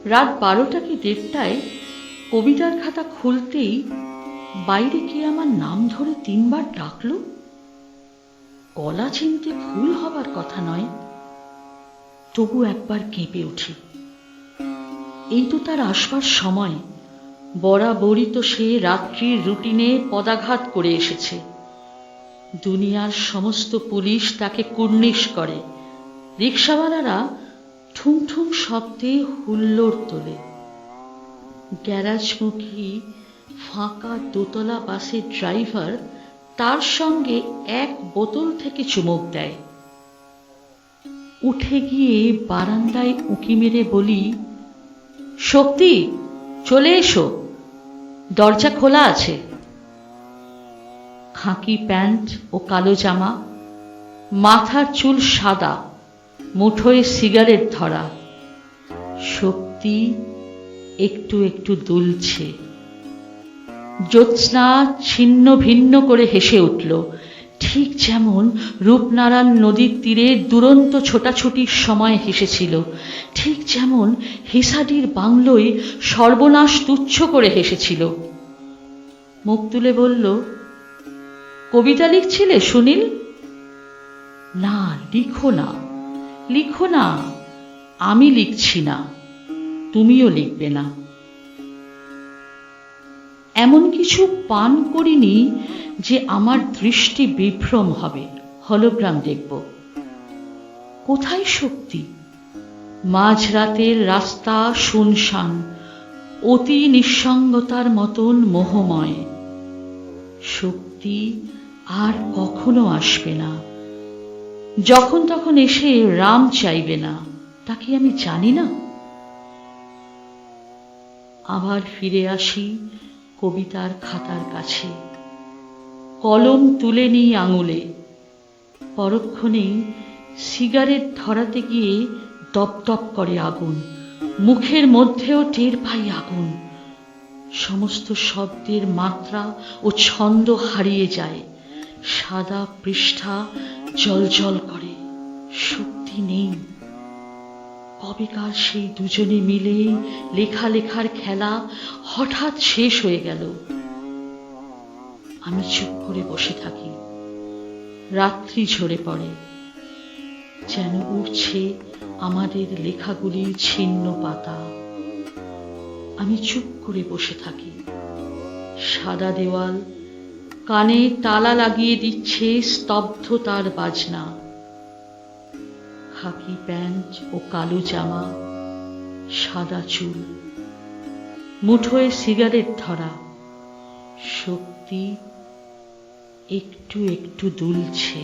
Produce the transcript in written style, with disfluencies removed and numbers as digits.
রাত 12টা কি 1:30টায় কবিতার খাতা খুলতেই বাইরে কে আমার নাম ধরে 3বার ডাকলো। গলা চিনতে ভুল হবার কথা নয়, তবু একবার কেঁপে উঠি। এই তো তার আসবার সময়। বরাবরই তো সে রাত্রির রুটিনে পদাঘাত করে এসেছে। দুনিয়ার সমস্ত পুলিশ তাকে কুর্নিশ করে, রিকশাওয়ালারা ঠুং ঠুং শব্দে হুল্লোড় তোলে। গ্যারাজমুখী ফাঁকা দোতলা বাসের ড্রাইভার তার সঙ্গে এক বোতল থেকে চুমুক দেয়। উঠে গিয়ে বারান্দায় উঁকি মেরে বলি, শক্তি, চলে এসো, দরজা খোলা আছে। খাকি প্যান্ট ও কালো জামা, মাথার চুল সাদা, মুঠোয় সিগারেট ধরা। শক্তি একটু একটু দুলছে। জ্যোৎস্না ছিন্ন ভিন্ন করে হেসে উঠল, ঠিক যেমন রূপনারায়ণ নদীর তীরে দুরন্ত ছোটাছুটির সময় হেসেছিল, ঠিক যেমন হিসাডির বাংলোয় সর্বনাশ তুচ্ছ করে হেসেছিল। মুখ তুলে বলল, কবিতা লিখছিলে সুনীল? না, লিখো না, লিখো না, আমি লিখছি না, তুমিও লিখবে না। এমন কিছু পান করিনি যে আমার দৃষ্টি বিভ্রম হবে, হলোগ্রাম দেখব। কোথায় শক্তি? মাঝরাতের রাস্তা শুনশান, অতি নিঃসঙ্গতার মতন মোহময়। শক্তি আর কখনো আসবে না। যখন তখন এসে রাম চাইবে না, তাকে আমি জানি না। আবার ফিরে আসি কবিতার খাতার কাছে, কলম তুলে নিই আঙুলে। পরক্ষণেই সিগারেট ধরাতে গিয়ে দপদপ করে আগুন, মুখের মধ্যেও টের পাই আগুন। সমস্ত শব্দের মাত্রা ও ছন্দ হারিয়ে যায়, সাদা পৃষ্ঠা জলজল করে। শক্তি নেই। কবেকার সেই দুজনে মিলে লেখার খেলা হঠাৎ শেষ হয়ে গেল। আমি চুপ করে বসে থাকি। রাত্রি ঝরে পড়ে, যেন উঠছে আমাদের লেখাগুলির ছিন্ন পাতা। আমি চুপ করে বসে থাকি। সাদা দেওয়াল, কানে তালা লাগিয়ে দিচ্ছে স্তব্ধতার বাজনা। খাকি প্যান্ট ও কালো জামা, সাদা চুল, মুঠোয় সিগারেট ধরা। শক্তি একটু একটু দুলছে।